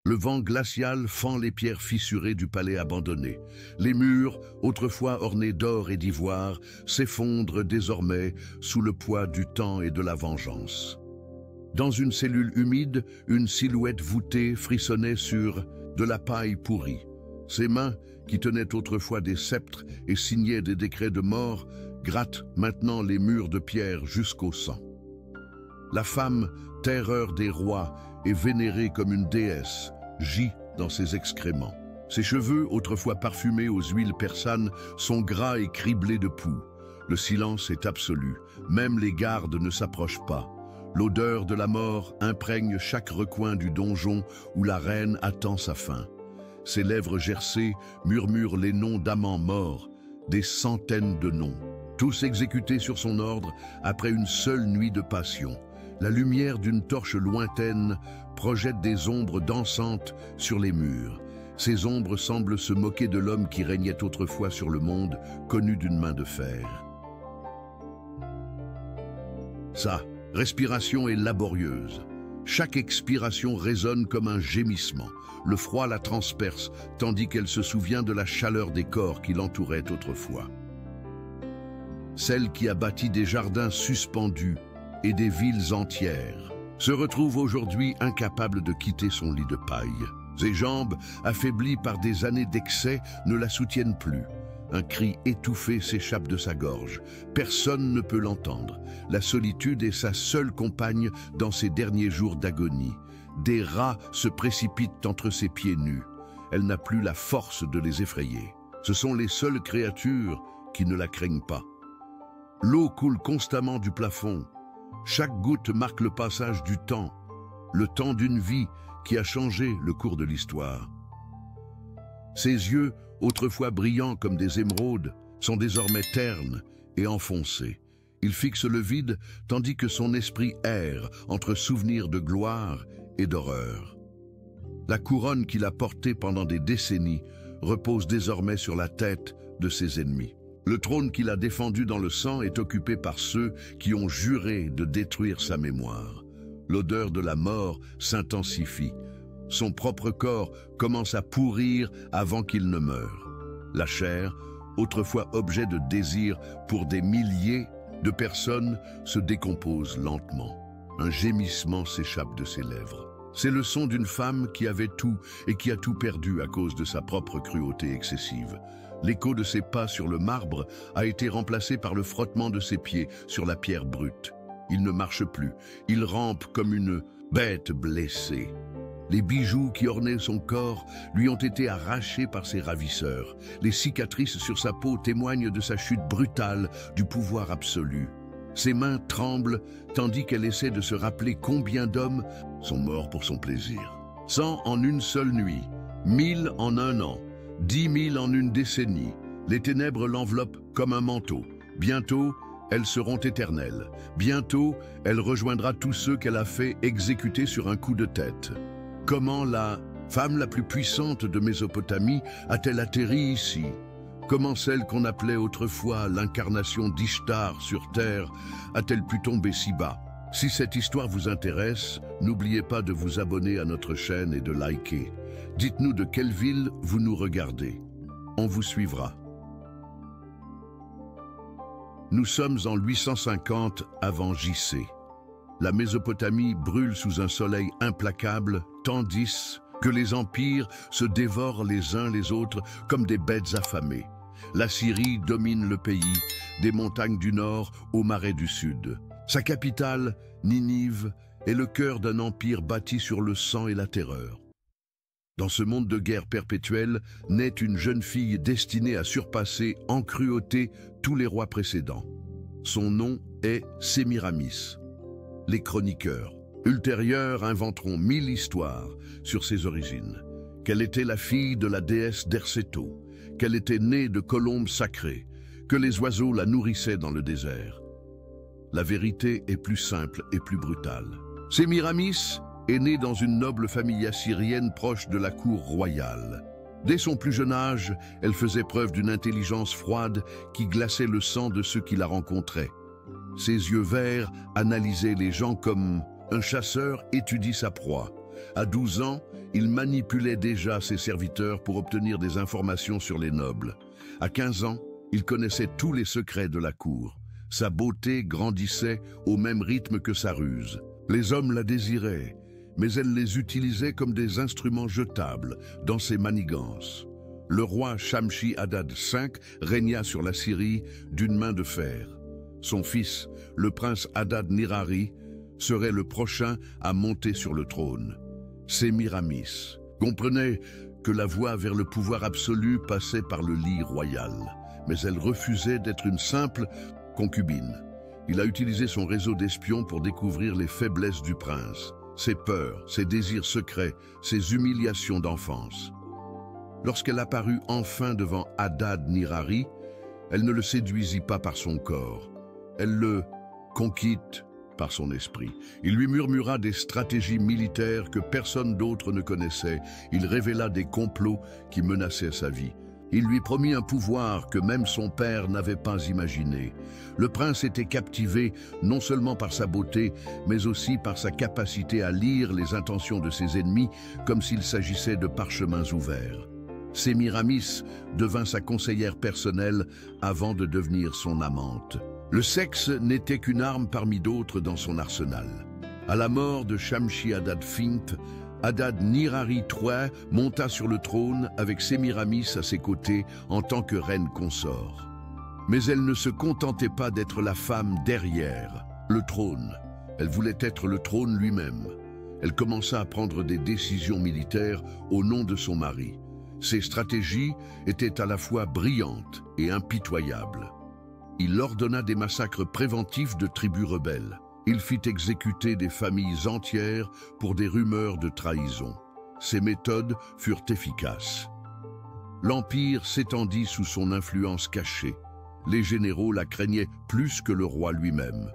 Le vent glacial fend les pierres fissurées du palais abandonné. Les murs, autrefois ornés d'or et d'ivoire, s'effondrent désormais sous le poids du temps et de la vengeance. Dans une cellule humide, une silhouette voûtée frissonnait sur de la paille pourrie. Ses mains, qui tenaient autrefois des sceptres et signaient des décrets de mort, grattent maintenant les murs de pierre jusqu'au sang. La femme, terreur des rois et vénérée comme une déesse, gît dans ses excréments. Ses cheveux, autrefois parfumés aux huiles persanes, sont gras et criblés de poux. Le silence est absolu, même les gardes ne s'approchent pas. L'odeur de la mort imprègne chaque recoin du donjon où la reine attend sa fin. Ses lèvres gercées murmurent les noms d'amants morts, des centaines de noms, tous exécutés sur son ordre après une seule nuit de passion. La lumière d'une torche lointaine projette des ombres dansantes sur les murs. Ces ombres semblent se moquer de l'homme qui régnait autrefois sur le monde, connu d'une main de fer. Sa respiration est laborieuse. Chaque expiration résonne comme un gémissement. Le froid la transperce, tandis qu'elle se souvient de la chaleur des corps qui l'entouraient autrefois. Celle qui a bâti des jardins suspendus et des villes entières se retrouve aujourd'hui incapable de quitter son lit de paille. Ses jambes, affaiblies par des années d'excès, ne la soutiennent plus. Un cri étouffé s'échappe de sa gorge. Personne ne peut l'entendre. La solitude est sa seule compagne dans ses derniers jours d'agonie. Des rats se précipitent entre ses pieds nus. Elle n'a plus la force de les effrayer. Ce sont les seules créatures qui ne la craignent pas. L'eau coule constamment du plafond. Chaque goutte marque le passage du temps, le temps d'une vie qui a changé le cours de l'histoire. Ses yeux, autrefois brillants comme des émeraudes, sont désormais ternes et enfoncés. Il fixe le vide tandis que son esprit erre entre souvenirs de gloire et d'horreur. La couronne qu'il a portée pendant des décennies repose désormais sur la tête de ses ennemis. Le trône qu'il a défendu dans le sang est occupé par ceux qui ont juré de détruire sa mémoire. L'odeur de la mort s'intensifie. Son propre corps commence à pourrir avant qu'il ne meure. La chair, autrefois objet de désir pour des milliers de personnes, se décompose lentement. Un gémissement s'échappe de ses lèvres. C'est le son d'une femme qui avait tout et qui a tout perdu à cause de sa propre cruauté excessive. L'écho de ses pas sur le marbre a été remplacé par le frottement de ses pieds sur la pierre brute. Il ne marche plus, il rampe comme une bête blessée. Les bijoux qui ornaient son corps lui ont été arrachés par ses ravisseurs. Les cicatrices sur sa peau témoignent de sa chute brutale du pouvoir absolu. Ses mains tremblent tandis qu'elle essaie de se rappeler combien d'hommes sont morts pour son plaisir. 100 en une seule nuit, 1000 en un an, 10 000 en une décennie. Les ténèbres l'enveloppent comme un manteau. Bientôt, elles seront éternelles. Bientôt, elle rejoindra tous ceux qu'elle a fait exécuter sur un coup de tête. Comment la femme la plus puissante de Mésopotamie a-t-elle atterri ici? Comment celle qu'on appelait autrefois l'incarnation d'Ishtar sur terre a-t-elle pu tomber si bas? Si cette histoire vous intéresse, n'oubliez pas de vous abonner à notre chaîne et de liker. Dites-nous de quelle ville vous nous regardez. On vous suivra. Nous sommes en 850 avant JC. La Mésopotamie brûle sous un soleil implacable, tandis que les empires se dévorent les uns les autres comme des bêtes affamées. La Syrie domine le pays, des montagnes du nord aux marais du sud. Sa capitale, Ninive, est le cœur d'un empire bâti sur le sang et la terreur. Dans ce monde de guerre perpétuelle, naît une jeune fille destinée à surpasser en cruauté tous les rois précédents. Son nom est Sémiramis. Les chroniqueurs ultérieurs inventeront 1000 histoires sur ses origines. Qu'elle était la fille de la déesse Derceto, qu'elle était née de colombes sacrées, que les oiseaux la nourrissaient dans le désert. La vérité est plus simple et plus brutale. Sémiramis est née dans une noble famille assyrienne proche de la cour royale. Dès son plus jeune âge, elle faisait preuve d'une intelligence froide qui glaçait le sang de ceux qui la rencontraient. Ses yeux verts analysaient les gens comme un chasseur étudie sa proie. À 12 ans, il manipulait déjà ses serviteurs pour obtenir des informations sur les nobles. À 15 ans, il connaissait tous les secrets de la cour. Sa beauté grandissait au même rythme que sa ruse. Les hommes la désiraient, mais elle les utilisait comme des instruments jetables dans ses manigances. Le roi Shamshi-Adad V régna sur la Syrie d'une main de fer. Son fils, le prince Adad-Nirari, serait le prochain à monter sur le trône. Sémiramis comprenait que la voie vers le pouvoir absolu passait par le lit royal, mais elle refusait d'être une simple concubine. Il a utilisé son réseau d'espions pour découvrir les faiblesses du prince, ses peurs, ses désirs secrets, ses humiliations d'enfance. Lorsqu'elle apparut enfin devant Adad-Nirari, elle ne le séduisit pas par son corps. Elle le conquit par son esprit. Il lui murmura des stratégies militaires que personne d'autre ne connaissait. Il révéla des complots qui menaçaient sa vie. Il lui promit un pouvoir que même son père n'avait pas imaginé. Le prince était captivé non seulement par sa beauté, mais aussi par sa capacité à lire les intentions de ses ennemis comme s'il s'agissait de parchemins ouverts. Sémiramis devint sa conseillère personnelle avant de devenir son amante. Le sexe n'était qu'une arme parmi d'autres dans son arsenal. À la mort de Shamshi-Adad V, Adad-Nirari III monta sur le trône avec Sémiramis à ses côtés en tant que reine consort. Mais elle ne se contentait pas d'être la femme derrière le trône. Elle voulait être le trône lui-même. Elle commença à prendre des décisions militaires au nom de son mari. Ses stratégies étaient à la fois brillantes et impitoyables. Il ordonna des massacres préventifs de tribus rebelles. Il fit exécuter des familles entières pour des rumeurs de trahison. Ses méthodes furent efficaces. L'Empire s'étendit sous son influence cachée. Les généraux la craignaient plus que le roi lui-même.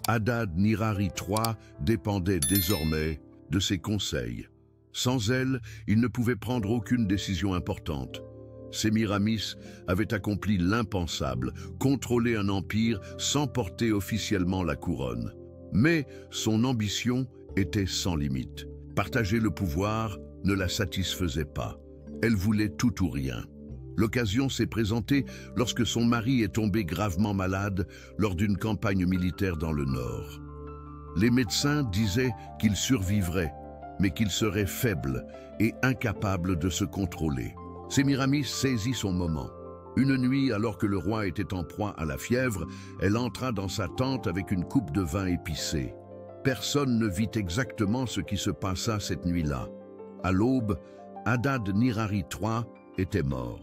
Adad-Nirari III dépendait désormais de ses conseils. Sans elle, il ne pouvait prendre aucune décision importante. Sémiramis avait accompli l'impensable, contrôler un empire sans porter officiellement la couronne. Mais son ambition était sans limite. Partager le pouvoir ne la satisfaisait pas. Elle voulait tout ou rien. L'occasion s'est présentée lorsque son mari est tombé gravement malade lors d'une campagne militaire dans le Nord. Les médecins disaient qu'il survivrait, mais qu'il serait faible et incapable de se contrôler. Sémiramis saisit son moment. Une nuit, alors que le roi était en proie à la fièvre, elle entra dans sa tente avec une coupe de vin épicé. Personne ne vit exactement ce qui se passa cette nuit-là. À l'aube, Adad-Nirari III était mort.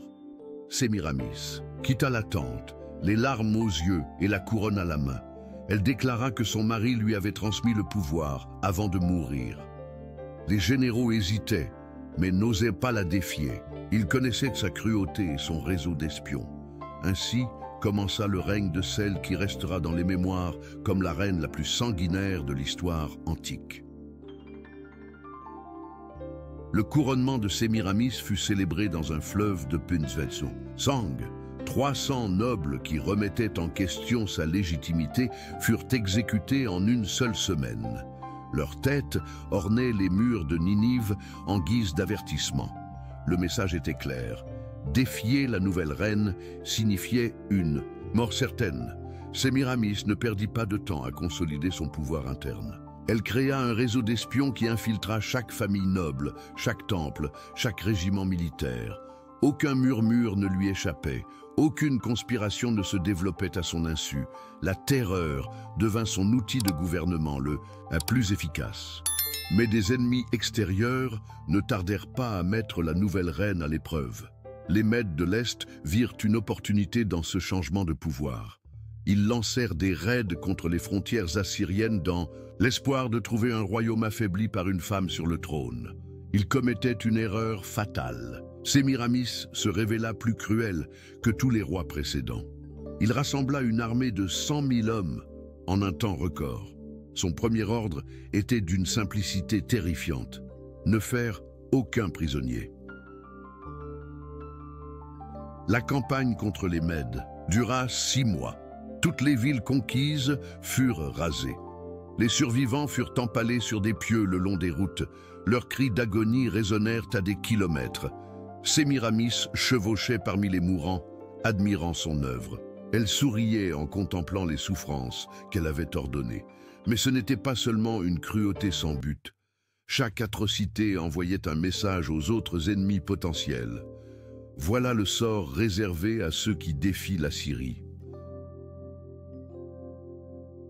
Sémiramis quitta la tente, les larmes aux yeux et la couronne à la main. Elle déclara que son mari lui avait transmis le pouvoir avant de mourir. Les généraux hésitaient, mais n'osaient pas la défier. Ils connaissaient sa cruauté et son réseau d'espions. Ainsi commença le règne de celle qui restera dans les mémoires comme la reine la plus sanguinaire de l'histoire antique. Le couronnement de Sémiramis fut célébré dans un fleuve de Punzvetsu. Sang, 300 nobles qui remettaient en question sa légitimité furent exécutés en une seule semaine. Leurs têtes ornaient les murs de Ninive en guise d'avertissement. Le message était clair. Défier la nouvelle reine signifiait une mort certaine. Sémiramis ne perdit pas de temps à consolider son pouvoir interne. Elle créa un réseau d'espions qui infiltra chaque famille noble, chaque temple, chaque régiment militaire. Aucun murmure ne lui échappait, aucune conspiration ne se développait à son insu. La terreur devint son outil de gouvernement, le plus efficace. Mais des ennemis extérieurs ne tardèrent pas à mettre la nouvelle reine à l'épreuve. Les Mèdes de l'Est virent une opportunité dans ce changement de pouvoir. Ils lancèrent des raids contre les frontières assyriennes dans l'espoir de trouver un royaume affaibli par une femme sur le trône. Ils commettaient une erreur fatale. Sémiramis se révéla plus cruel que tous les rois précédents. Il rassembla une armée de 100 000 hommes en un temps record. Son premier ordre était d'une simplicité terrifiante: ne faire aucun prisonnier. La campagne contre les Mèdes dura 6 mois. Toutes les villes conquises furent rasées. Les survivants furent empalés sur des pieux le long des routes. Leurs cris d'agonie résonnèrent à des kilomètres. Sémiramis chevauchait parmi les mourants, admirant son œuvre. Elle souriait en contemplant les souffrances qu'elle avait ordonnées. Mais ce n'était pas seulement une cruauté sans but. Chaque atrocité envoyait un message aux autres ennemis potentiels. Voilà le sort réservé à ceux qui défient la Syrie.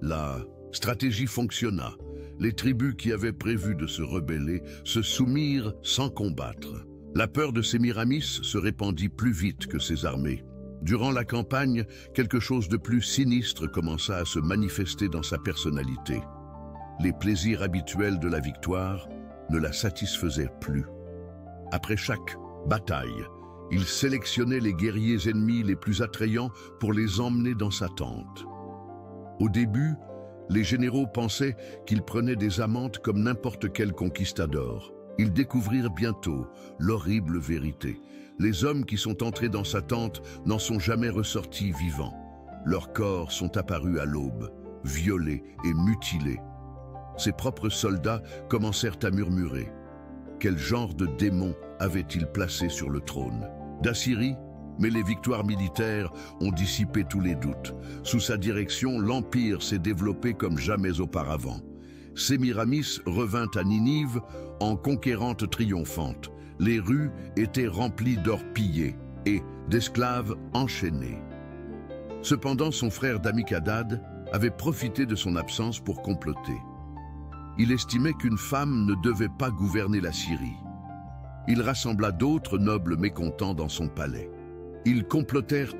La stratégie fonctionna. Les tribus qui avaient prévu de se rebeller se soumirent sans combattre. La peur de Sémiramis se répandit plus vite que ses armées. Durant la campagne, quelque chose de plus sinistre commença à se manifester dans sa personnalité. Les plaisirs habituels de la victoire ne la satisfaisaient plus. Après chaque bataille, il sélectionnait les guerriers ennemis les plus attrayants pour les emmener dans sa tente. Au début, les généraux pensaient qu'ils prenaient des amantes comme n'importe quel conquistador. Ils découvrirent bientôt l'horrible vérité. Les hommes qui sont entrés dans sa tente n'en sont jamais ressortis vivants. Leurs corps sont apparus à l'aube, violés et mutilés. Ses propres soldats commencèrent à murmurer. Quel genre de démon avait-il placé sur le trône d'Assyrie? Mais les victoires militaires ont dissipé tous les doutes. Sous sa direction, l'Empire s'est développé comme jamais auparavant. Sémiramis revint à Ninive en conquérante triomphante. Les rues étaient remplies d'or pillé et d'esclaves enchaînés. Cependant, son frère Damikadad avait profité de son absence pour comploter. Il estimait qu'une femme ne devait pas gouverner la Syrie. Il rassembla d'autres nobles mécontents dans son palais. Ils complotèrent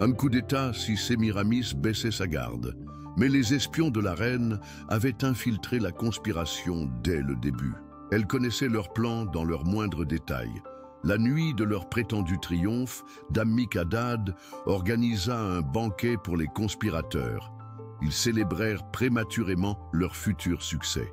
un coup d'État si Sémiramis baissait sa garde. Mais les espions de la reine avaient infiltré la conspiration dès le début. Elle connaissait leurs plans dans leurs moindres détails. La nuit de leur prétendu triomphe, Damikadad organisa un banquet pour les conspirateurs. Ils célébrèrent prématurément leur futur succès.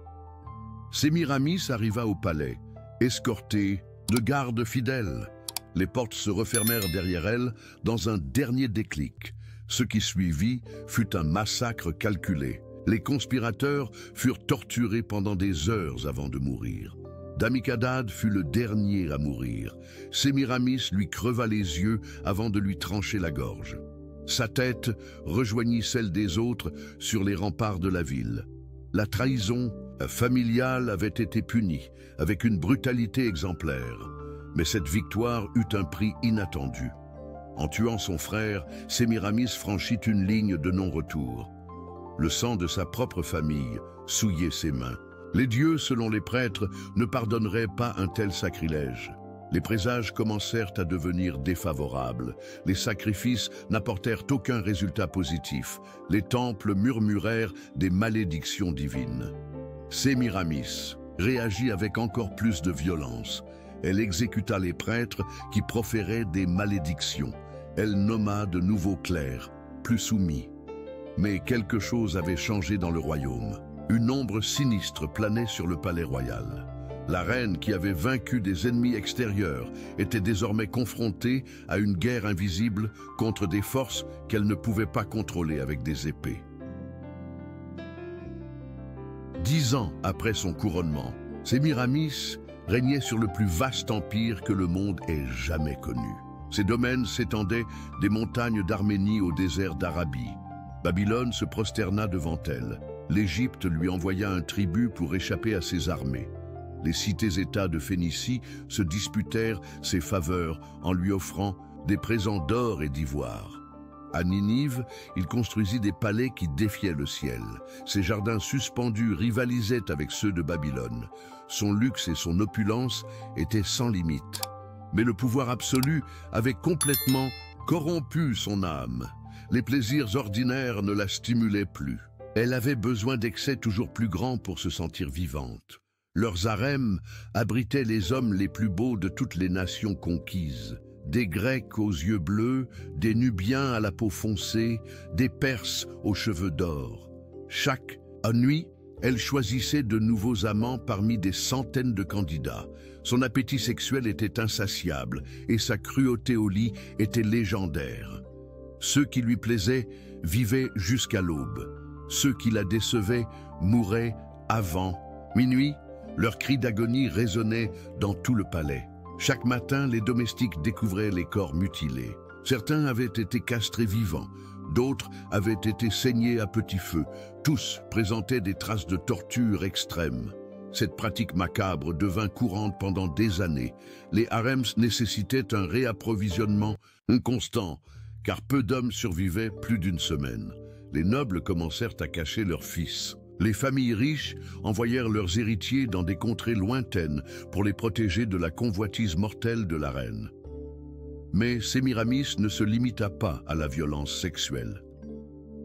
Sémiramis arriva au palais, escorté de gardes fidèles. Les portes se refermèrent derrière elle dans un dernier déclic. Ce qui suivit fut un massacre calculé. Les conspirateurs furent torturés pendant des heures avant de mourir. Damikadad fut le dernier à mourir. Sémiramis lui creva les yeux avant de lui trancher la gorge. Sa tête rejoignit celle des autres sur les remparts de la ville. La trahison familiale avait été punie avec une brutalité exemplaire. Mais cette victoire eut un prix inattendu. En tuant son frère, Sémiramis franchit une ligne de non-retour. Le sang de sa propre famille souillait ses mains. Les dieux, selon les prêtres, ne pardonneraient pas un tel sacrilège. Les présages commencèrent à devenir défavorables. Les sacrifices n'apportèrent aucun résultat positif. Les temples murmurèrent des malédictions divines. Sémiramis réagit avec encore plus de violence. Elle exécuta les prêtres qui proféraient des malédictions. Elle nomma de nouveaux clercs, plus soumis. Mais quelque chose avait changé dans le royaume. Une ombre sinistre planait sur le palais royal. La reine, qui avait vaincu des ennemis extérieurs, était désormais confrontée à une guerre invisible contre des forces qu'elle ne pouvait pas contrôler avec des épées. 10 ans après son couronnement, Sémiramis régnait sur le plus vaste empire que le monde ait jamais connu. Ses domaines s'étendaient des montagnes d'Arménie au désert d'Arabie. Babylone se prosterna devant elle. L'Égypte lui envoya un tribut pour échapper à ses armées. Les cités-États de Phénicie se disputèrent ses faveurs en lui offrant des présents d'or et d'ivoire. À Ninive, il construisit des palais qui défiaient le ciel. Ses jardins suspendus rivalisaient avec ceux de Babylone. Son luxe et son opulence étaient sans limite. Mais le pouvoir absolu avait complètement corrompu son âme. Les plaisirs ordinaires ne la stimulaient plus. Elle avait besoin d'excès toujours plus grands pour se sentir vivante. Leurs harems abritaient les hommes les plus beaux de toutes les nations conquises. Des Grecs aux yeux bleus, des Nubiens à la peau foncée, des Perses aux cheveux d'or. Chaque nuit, elle choisissait de nouveaux amants parmi des centaines de candidats. Son appétit sexuel était insatiable et sa cruauté au lit était légendaire. Ceux qui lui plaisaient vivaient jusqu'à l'aube. Ceux qui la décevaient mouraient avant minuit. Leurs cris d'agonie résonnaient dans tout le palais. Chaque matin, les domestiques découvraient les corps mutilés. Certains avaient été castrés vivants, d'autres avaient été saignés à petit feu. Tous présentaient des traces de torture extrêmes. Cette pratique macabre devint courante pendant des années. Les harems nécessitaient un réapprovisionnement constant, car peu d'hommes survivaient plus d'une semaine. Les nobles commencèrent à cacher leurs fils. Les familles riches envoyèrent leurs héritiers dans des contrées lointaines pour les protéger de la convoitise mortelle de la reine. Mais Sémiramis ne se limita pas à la violence sexuelle.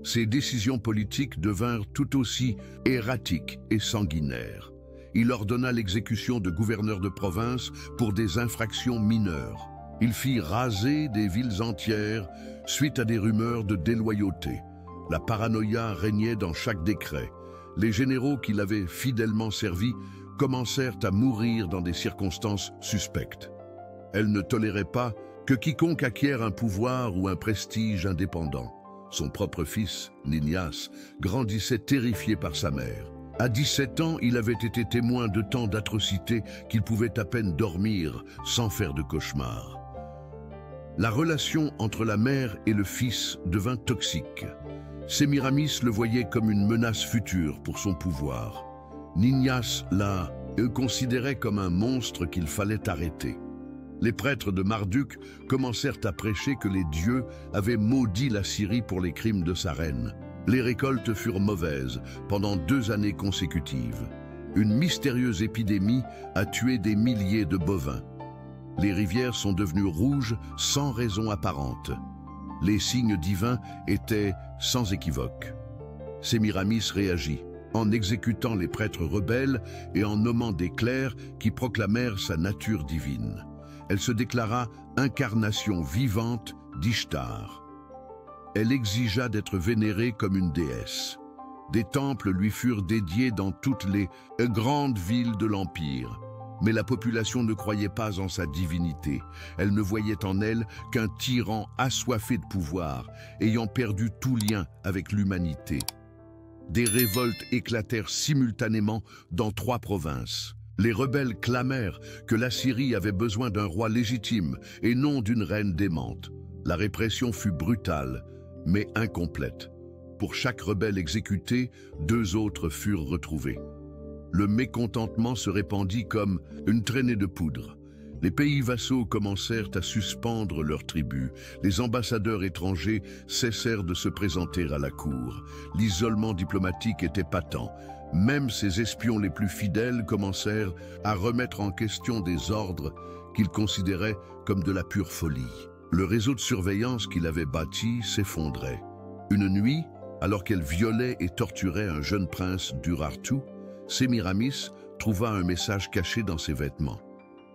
Ses décisions politiques devinrent tout aussi erratiques et sanguinaires. Il ordonna l'exécution de gouverneurs de province pour des infractions mineures. Il fit raser des villes entières suite à des rumeurs de déloyauté. La paranoïa régnait dans chaque décret. Les généraux qui l'avaient fidèlement servi commencèrent à mourir dans des circonstances suspectes. Elle ne tolérait pas que quiconque acquiert un pouvoir ou un prestige indépendant. Son propre fils, Ninyas, grandissait terrifié par sa mère. À 17 ans, il avait été témoin de tant d'atrocités qu'il pouvait à peine dormir sans faire de cauchemars. La relation entre la mère et le fils devint toxique. Sémiramis le voyait comme une menace future pour son pouvoir. Ninyas la considérait comme un monstre qu'il fallait arrêter. Les prêtres de Marduk commencèrent à prêcher que les dieux avaient maudit la Syrie pour les crimes de sa reine. Les récoltes furent mauvaises pendant 2 années consécutives. Une mystérieuse épidémie a tué des milliers de bovins. Les rivières sont devenues rouges sans raison apparente. Les signes divins étaient sans équivoque. Sémiramis réagit en exécutant les prêtres rebelles et en nommant des clercs qui proclamèrent sa nature divine. Elle se déclara incarnation vivante d'Ishtar. Elle exigea d'être vénérée comme une déesse. Des temples lui furent dédiés dans toutes les grandes villes de l'Empire. Mais la population ne croyait pas en sa divinité. Elle ne voyait en elle qu'un tyran assoiffé de pouvoir, ayant perdu tout lien avec l'humanité. Des révoltes éclatèrent simultanément dans 3 provinces. Les rebelles clamèrent que la Syrie avait besoin d'un roi légitime et non d'une reine démente. La répression fut brutale, mais incomplète. Pour chaque rebelle exécuté, 2 autres furent retrouvés. Le mécontentement se répandit comme une traînée de poudre. Les pays vassaux commencèrent à suspendre leurs tribus. Les ambassadeurs étrangers cessèrent de se présenter à la cour. L'isolement diplomatique était patent. Même ses espions les plus fidèles commencèrent à remettre en question des ordres qu'ils considéraient comme de la pure folie. Le réseau de surveillance qu'il avait bâti s'effondrait. Une nuit, alors qu'elle violait et torturait un jeune prince d'Urartu, Sémiramis trouva un message caché dans ses vêtements.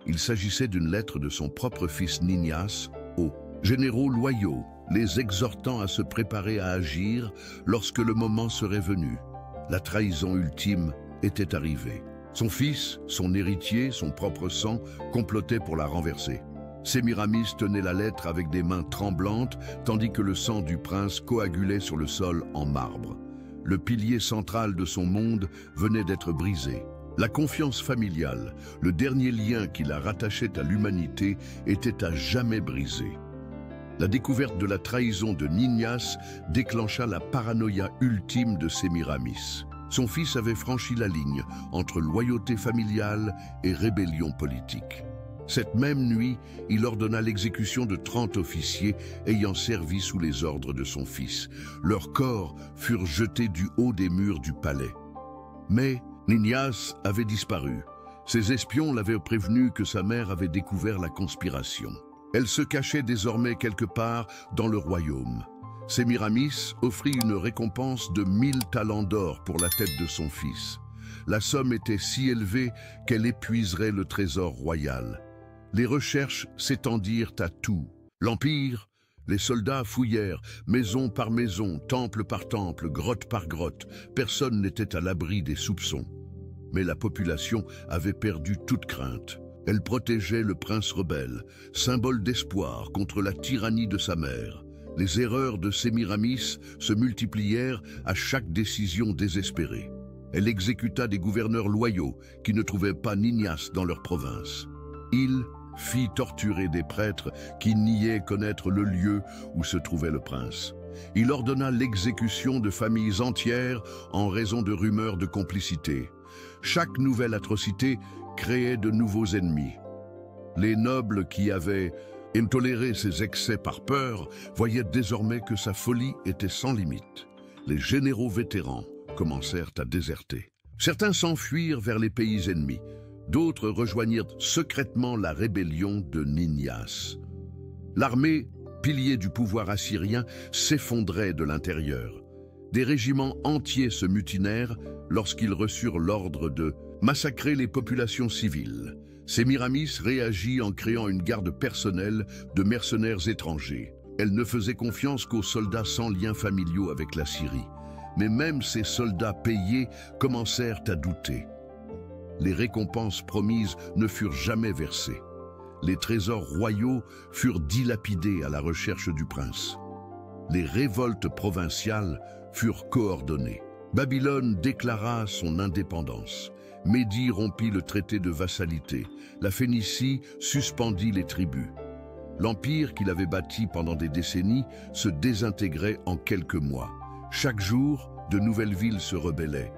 Il s'agissait d'une lettre de son propre fils Ninyas aux généraux loyaux, les exhortant à se préparer à agir lorsque le moment serait venu. La trahison ultime était arrivée. Son fils, son héritier, son propre sang complotaient pour la renverser. Sémiramis tenait la lettre avec des mains tremblantes, tandis que le sang du prince coagulait sur le sol en marbre. Le pilier central de son monde venait d'être brisé. La confiance familiale, le dernier lien qui la rattachait à l'humanité, était à jamais brisé. La découverte de la trahison de Ninyas déclencha la paranoïa ultime de Sémiramis. Son fils avait franchi la ligne entre loyauté familiale et rébellion politique. Cette même nuit, il ordonna l'exécution de 30 officiers ayant servi sous les ordres de son fils. Leurs corps furent jetés du haut des murs du palais. Mais Ninyas avait disparu. Ses espions l'avaient prévenu que sa mère avait découvert la conspiration. Elle se cachait désormais quelque part dans le royaume. Sémiramis offrit une récompense de 1000 talents d'or pour la tête de son fils. La somme était si élevée qu'elle épuiserait le trésor royal. Les recherches s'étendirent à tout. L'Empire, les soldats fouillèrent, maison par maison, temple par temple, grotte par grotte. Personne n'était à l'abri des soupçons. Mais la population avait perdu toute crainte. Elle protégeait le prince rebelle, symbole d'espoir contre la tyrannie de sa mère. Les erreurs de Sémiramis se multiplièrent à chaque décision désespérée. Elle exécuta des gouverneurs loyaux qui ne trouvaient pas Ninyas dans leur province. Il fit torturer des prêtres qui niaient connaître le lieu où se trouvait le prince. Il ordonna l'exécution de familles entières en raison de rumeurs de complicité. Chaque nouvelle atrocité créait de nouveaux ennemis. Les nobles qui avaient intoléré ses excès par peur voyaient désormais que sa folie était sans limite. Les généraux vétérans commencèrent à déserter. Certains s'enfuirent vers les pays ennemis. D'autres rejoignirent secrètement la rébellion de Ninyas. L'armée, pilier du pouvoir assyrien, s'effondrait de l'intérieur. Des régiments entiers se mutinèrent lorsqu'ils reçurent l'ordre de massacrer les populations civiles. Sémiramis réagit en créant une garde personnelle de mercenaires étrangers. Elle ne faisait confiance qu'aux soldats sans liens familiaux avec la Syrie. Mais même ces soldats payés commencèrent à douter. Les récompenses promises ne furent jamais versées. Les trésors royaux furent dilapidés à la recherche du prince. Les révoltes provinciales furent coordonnées. Babylone déclara son indépendance. Médie rompit le traité de vassalité. La Phénicie suspendit les tribus. L'empire qu'il avait bâti pendant des décennies se désintégrait en quelques mois. Chaque jour, de nouvelles villes se rebellaient.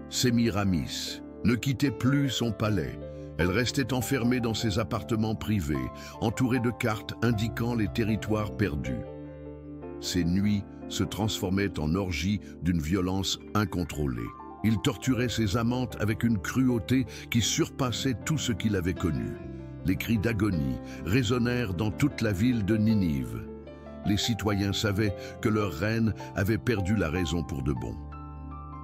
Sémiramis ne quittait plus son palais. Elle restait enfermée dans ses appartements privés, entourée de cartes indiquant les territoires perdus. Ses nuits se transformaient en orgies d'une violence incontrôlée. Il torturait ses amantes avec une cruauté qui surpassait tout ce qu'il avait connu. Les cris d'agonie résonnèrent dans toute la ville de Ninive. Les citoyens savaient que leur reine avait perdu la raison pour de bon.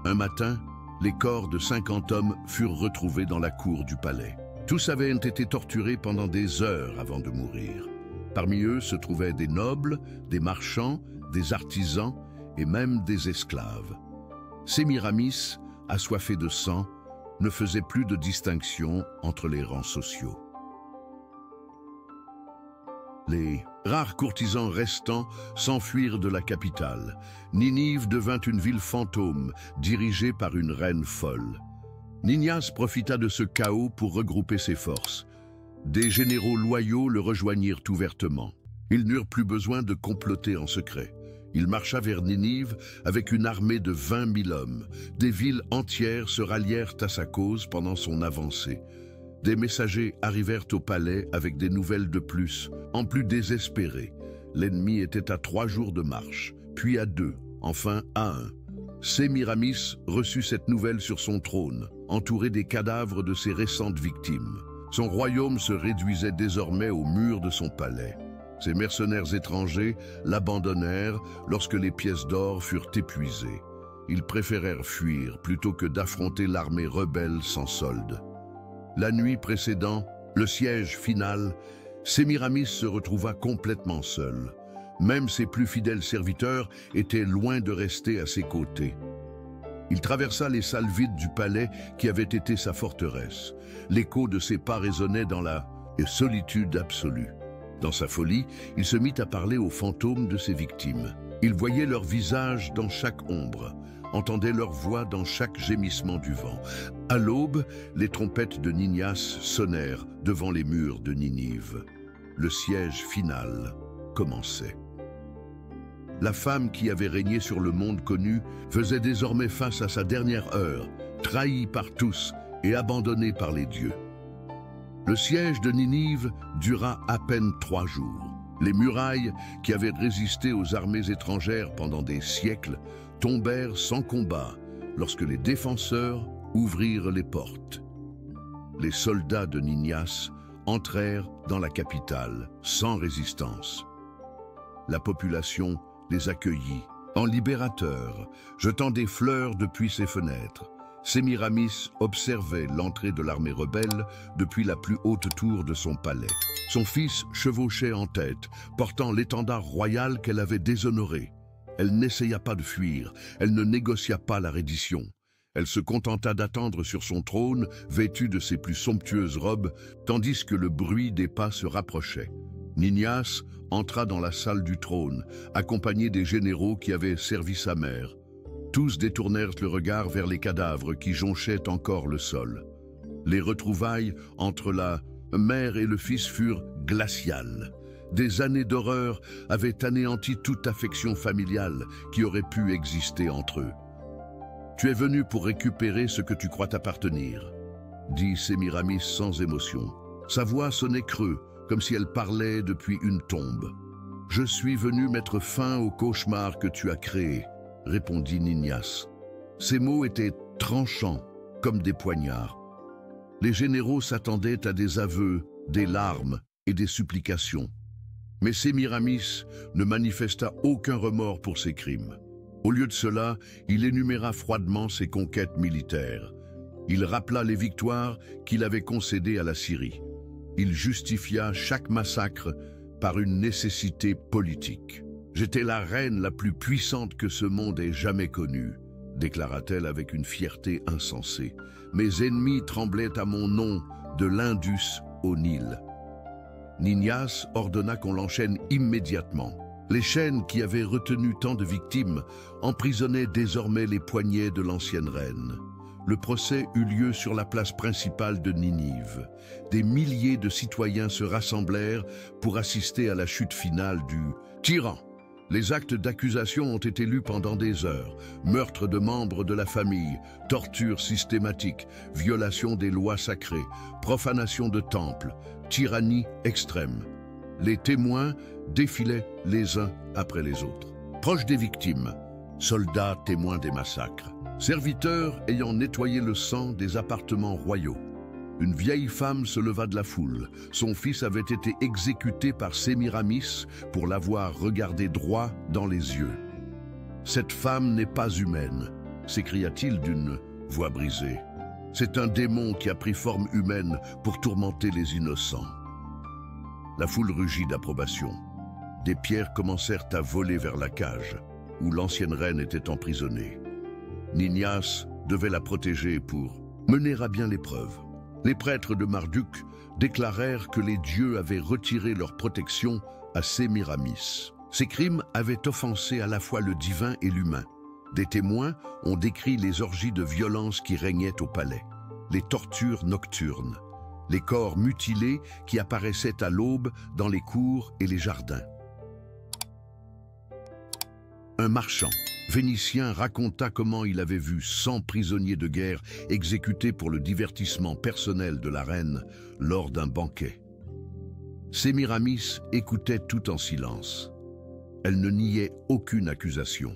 Un matin, les corps de 50 hommes furent retrouvés dans la cour du palais. Tous avaient été torturés pendant des heures avant de mourir. Parmi eux se trouvaient des nobles, des marchands, des artisans et même des esclaves. Sémiramis, assoiffé de sang, ne faisait plus de distinction entre les rangs sociaux. Les rares courtisans restants s'enfuirent de la capitale. Ninive devint une ville fantôme, dirigée par une reine folle. Ninyas profita de ce chaos pour regrouper ses forces. Des généraux loyaux le rejoignirent ouvertement. Ils n'eurent plus besoin de comploter en secret. Il marcha vers Ninive avec une armée de 20 000 hommes. Des villes entières se rallièrent à sa cause pendant son avancée. Des messagers arrivèrent au palais avec des nouvelles de plus. En plus désespérés, l'ennemi était à 3 jours de marche, puis à 2, enfin à 1. Sémiramis reçut cette nouvelle sur son trône, entouré des cadavres de ses récentes victimes. Son royaume se réduisait désormais aux murs de son palais. Ses mercenaires étrangers l'abandonnèrent lorsque les pièces d'or furent épuisées. Ils préférèrent fuir plutôt que d'affronter l'armée rebelle sans solde. La nuit précédant le siège final, Sémiramis se retrouva complètement seul. Même ses plus fidèles serviteurs étaient loin de rester à ses côtés. Il traversa les salles vides du palais qui avait été sa forteresse. L'écho de ses pas résonnait dans la solitude absolue. Dans sa folie, il se mit à parler aux fantômes de ses victimes. Il voyait leurs visages dans chaque ombre, entendait leur voix dans chaque gémissement du vent. À l'aube, les trompettes de Ninyas sonnèrent devant les murs de Ninive. Le siège final commençait. La femme qui avait régné sur le monde connu faisait désormais face à sa dernière heure, trahie par tous et abandonnée par les dieux. Le siège de Ninive dura à peine 3 jours. Les murailles, qui avaient résisté aux armées étrangères pendant des siècles, tombèrent sans combat lorsque les défenseurs ouvrirent les portes. Les soldats de Ninyas entrèrent dans la capitale sans résistance. La population les accueillit en libérateurs, jetant des fleurs depuis ses fenêtres. Sémiramis observait l'entrée de l'armée rebelle depuis la plus haute tour de son palais. Son fils chevauchait en tête, portant l'étendard royal qu'elle avait déshonoré. Elle n'essaya pas de fuir, elle ne négocia pas la reddition. Elle se contenta d'attendre sur son trône, vêtue de ses plus somptueuses robes, tandis que le bruit des pas se rapprochait. Ninyas entra dans la salle du trône, accompagné des généraux qui avaient servi sa mère. Tous détournèrent le regard vers les cadavres qui jonchaient encore le sol. Les retrouvailles entre la mère et le fils furent glaciales. Des années d'horreur avaient anéanti toute affection familiale qui aurait pu exister entre eux. « Tu es venu pour récupérer ce que tu crois t'appartenir », dit Sémiramis sans émotion. Sa voix sonnait creux, comme si elle parlait depuis une tombe. « Je suis venu mettre fin au cauchemar que tu as créé », répondit Ninias. Ces mots étaient tranchants, comme des poignards. Les généraux s'attendaient à des aveux, des larmes et des supplications. Mais Sémiramis ne manifesta aucun remords pour ses crimes. Au lieu de cela, il énuméra froidement ses conquêtes militaires. Il rappela les victoires qu'il avait concédées à la Syrie. Il justifia chaque massacre par une nécessité politique. « J'étais la reine la plus puissante que ce monde ait jamais connue », déclara-t-elle avec une fierté insensée. « Mes ennemis tremblaient à mon nom de l'Indus au Nil. » Ninias ordonna qu'on l'enchaîne immédiatement. Les chaînes qui avaient retenu tant de victimes emprisonnaient désormais les poignets de l'ancienne reine. Le procès eut lieu sur la place principale de Ninive. Des milliers de citoyens se rassemblèrent pour assister à la chute finale du tyran. Les actes d'accusation ont été lus pendant des heures. Meurtre de membres de la famille, torture systématique, violation des lois sacrées, profanation de temples, tyrannie extrême. Les témoins défilaient les uns après les autres. Proches des victimes, soldats témoins des massacres, serviteurs ayant nettoyé le sang des appartements royaux. Une vieille femme se leva de la foule. Son fils avait été exécuté par Sémiramis pour l'avoir regardé droit dans les yeux. « Cette femme n'est pas humaine », s'écria-t-il d'une voix brisée. « C'est un démon qui a pris forme humaine pour tourmenter les innocents. » La foule rugit d'approbation. Des pierres commencèrent à voler vers la cage, où l'ancienne reine était emprisonnée. Ninias devait la protéger pour mener à bien l'épreuve. Les prêtres de Marduk déclarèrent que les dieux avaient retiré leur protection à Sémiramis. Ces crimes avaient offensé à la fois le divin et l'humain. Des témoins ont décrit les orgies de violence qui régnaient au palais, les tortures nocturnes, les corps mutilés qui apparaissaient à l'aube dans les cours et les jardins. Un marchand vénitien raconta comment il avait vu 100 prisonniers de guerre exécutés pour le divertissement personnel de la reine lors d'un banquet. Sémiramis écoutait tout en silence. Elle ne niait aucune accusation.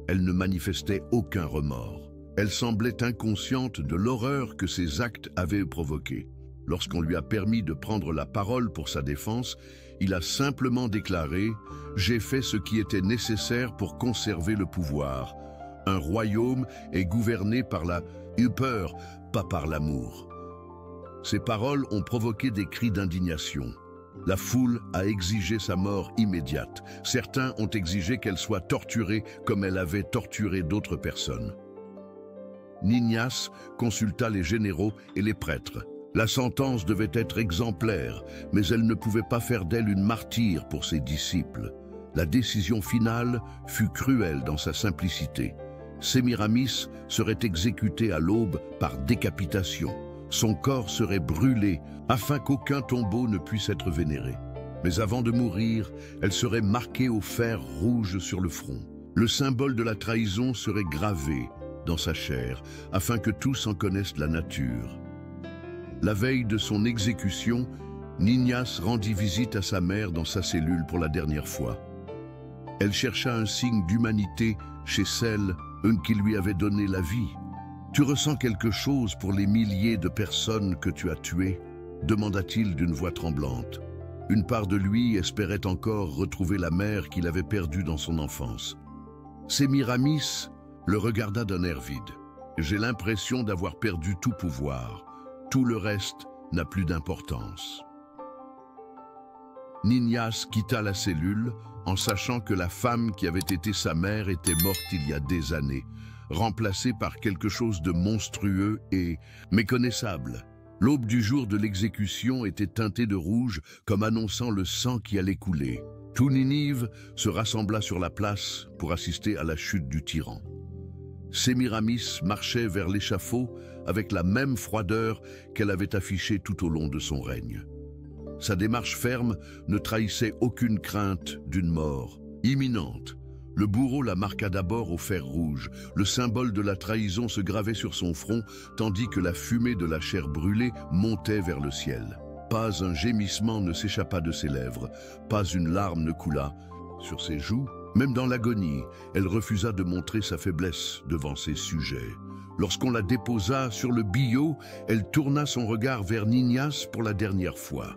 Elle ne manifestait aucun remords. Elle semblait inconsciente de l'horreur que ses actes avaient provoquée. Lorsqu'on lui a permis de prendre la parole pour sa défense, il a simplement déclaré « J'ai fait ce qui était nécessaire pour conserver le pouvoir. Un royaume est gouverné par la peur, pas par l'amour. » Ces paroles ont provoqué des cris d'indignation. La foule a exigé sa mort immédiate. Certains ont exigé qu'elle soit torturée comme elle avait torturé d'autres personnes. Ninias consulta les généraux et les prêtres. La sentence devait être exemplaire, mais elle ne pouvait pas faire d'elle une martyre pour ses disciples. La décision finale fut cruelle dans sa simplicité. Sémiramis serait exécuté à l'aube par décapitation. Son corps serait brûlé afin qu'aucun tombeau ne puisse être vénéré. Mais avant de mourir, elle serait marquée au fer rouge sur le front. Le symbole de la trahison serait gravé dans sa chair afin que tous en connaissent la nature. La veille de son exécution, Ninias rendit visite à sa mère dans sa cellule pour la dernière fois. Elle chercha un signe d'humanité chez celle qui lui avait donné la vie. « Tu ressens quelque chose pour les milliers de personnes que tu as tuées ?» demanda-t-il d'une voix tremblante. Une part de lui espérait encore retrouver la mère qu'il avait perdue dans son enfance. Sémiramis le regarda d'un air vide. « J'ai l'impression d'avoir perdu tout pouvoir. Tout le reste n'a plus d'importance. » Ninias quitta la cellule en sachant que la femme qui avait été sa mère était morte il y a des années, remplacée par quelque chose de monstrueux et méconnaissable. L'aube du jour de l'exécution était teintée de rouge comme annonçant le sang qui allait couler. Tout Ninive se rassembla sur la place pour assister à la chute du tyran. Sémiramis marchait vers l'échafaud avec la même froideur qu'elle avait affichée tout au long de son règne. Sa démarche ferme ne trahissait aucune crainte d'une mort imminente. Le bourreau la marqua d'abord au fer rouge. Le symbole de la trahison se gravait sur son front, tandis que la fumée de la chair brûlée montait vers le ciel. Pas un gémissement ne s'échappa de ses lèvres, pas une larme ne coula sur ses joues. Même dans l'agonie, elle refusa de montrer sa faiblesse devant ses sujets. Lorsqu'on la déposa sur le billot, elle tourna son regard vers Ninias pour la dernière fois.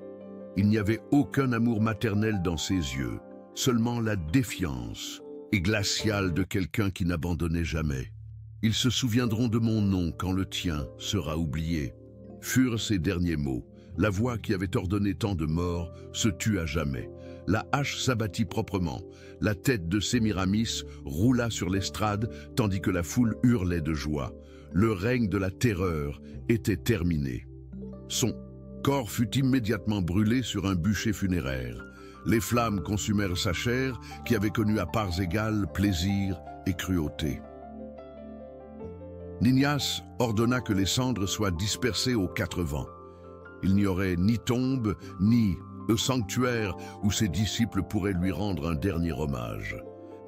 Il n'y avait aucun amour maternel dans ses yeux, seulement la défiance et glaciale de quelqu'un qui n'abandonnait jamais. « Ils se souviendront de mon nom quand le tien sera oublié », furent ses derniers mots. La voix qui avait ordonné tant de morts se tut à jamais. La hache s'abattit proprement. La tête de Sémiramis roula sur l'estrade tandis que la foule hurlait de joie. Le règne de la terreur était terminé. Son corps fut immédiatement brûlé sur un bûcher funéraire. Les flammes consumèrent sa chair, qui avait connu à parts égales plaisir et cruauté. Ninias ordonna que les cendres soient dispersées aux quatre vents. Il n'y aurait ni tombe, ni sanctuaire où ses disciples pourraient lui rendre un dernier hommage.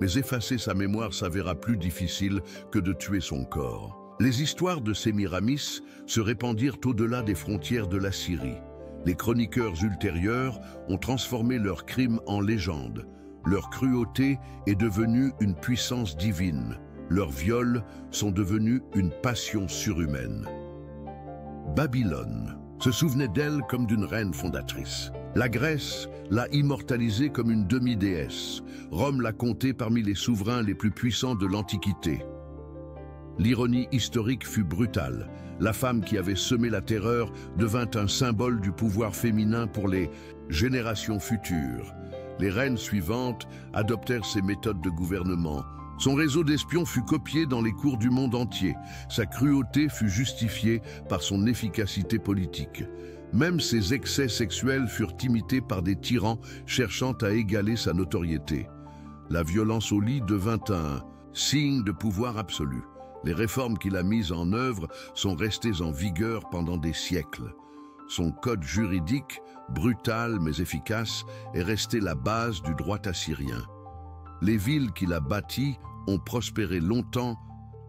Mais effacer sa mémoire s'avéra plus difficile que de tuer son corps. Les histoires de Sémiramis se répandirent au-delà des frontières de la Syrie. Les chroniqueurs ultérieurs ont transformé leurs crimes en légendes. Leur cruauté est devenue une puissance divine. Leurs viols sont devenus une passion surhumaine. Babylone se souvenait d'elle comme d'une reine fondatrice. La Grèce l'a immortalisée comme une demi-déesse. Rome l'a comptée parmi les souverains les plus puissants de l'Antiquité. L'ironie historique fut brutale. La femme qui avait semé la terreur devint un symbole du pouvoir féminin pour les générations futures. Les reines suivantes adoptèrent ses méthodes de gouvernement. Son réseau d'espions fut copié dans les cours du monde entier. Sa cruauté fut justifiée par son efficacité politique. Même ses excès sexuels furent imités par des tyrans cherchant à égaler sa notoriété. La violence au lit devint un signe de pouvoir absolu. Les réformes qu'il a mises en œuvre sont restées en vigueur pendant des siècles. Son code juridique, brutal mais efficace, est resté la base du droit assyrien. Les villes qu'il a bâties ont prospéré longtemps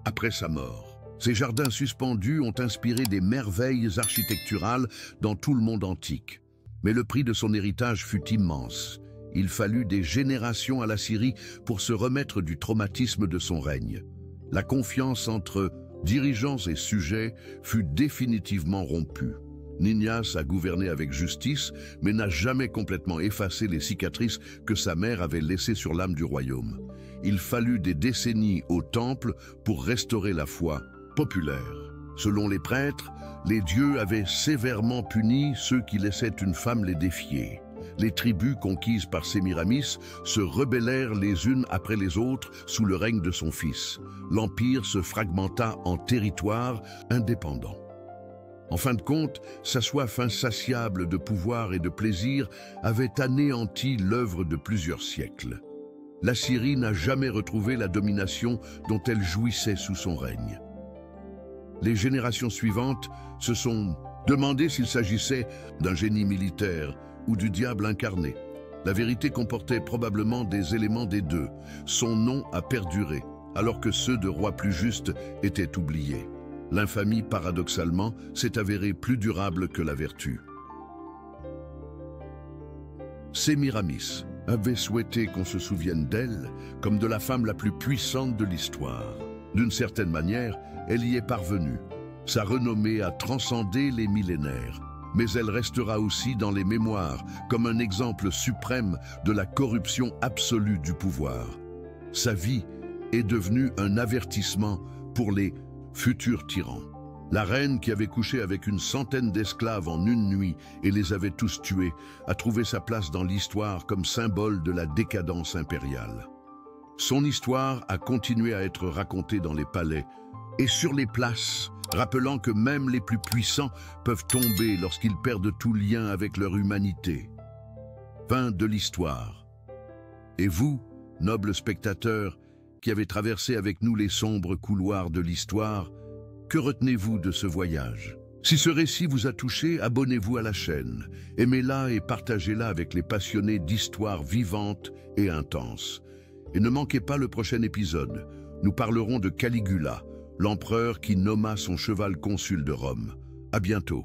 après sa mort. Ses jardins suspendus ont inspiré des merveilles architecturales dans tout le monde antique. Mais le prix de son héritage fut immense. Il fallut des générations à la Syrie pour se remettre du traumatisme de son règne. La confiance entre dirigeants et sujets fut définitivement rompue. Ninias a gouverné avec justice, mais n'a jamais complètement effacé les cicatrices que sa mère avait laissées sur l'âme du royaume. Il fallut des décennies au temple pour restaurer la foi populaire. Selon les prêtres, les dieux avaient sévèrement puni ceux qui laissaient une femme les défier. Les tribus conquises par Sémiramis se rebellèrent les unes après les autres sous le règne de son fils. L'empire se fragmenta en territoires indépendants. En fin de compte, sa soif insatiable de pouvoir et de plaisir avait anéanti l'œuvre de plusieurs siècles. La Syrie n'a jamais retrouvé la domination dont elle jouissait sous son règne. Les générations suivantes se sont demandé s'il s'agissait d'un génie militaire ou du diable incarné. La vérité comportait probablement des éléments des deux. Son nom a perduré, alors que ceux de rois plus justes étaient oubliés. L'infamie, paradoxalement, s'est avérée plus durable que la vertu. Sémiramis avait souhaité qu'on se souvienne d'elle comme de la femme la plus puissante de l'histoire. D'une certaine manière, elle y est parvenue. Sa renommée a transcendé les millénaires, mais elle restera aussi dans les mémoires comme un exemple suprême de la corruption absolue du pouvoir. Sa vie est devenue un avertissement pour les futurs tyrans. La reine qui avait couché avec une centaine d'esclaves en une nuit et les avait tous tués a trouvé sa place dans l'histoire comme symbole de la décadence impériale. Son histoire a continué à être racontée dans les palais et sur les places, rappelant que même les plus puissants peuvent tomber lorsqu'ils perdent tout lien avec leur humanité. Fin de l'histoire. Et vous, nobles spectateurs, qui avez traversé avec nous les sombres couloirs de l'histoire. Que retenez-vous de ce voyage? Si ce récit vous a touché, abonnez-vous à la chaîne, aimez-la et partagez-la avec les passionnés d'histoires vivantes et intenses. Et ne manquez pas le prochain épisode. Nous parlerons de Caligula, l'empereur qui nomma son cheval consul de Rome. À bientôt.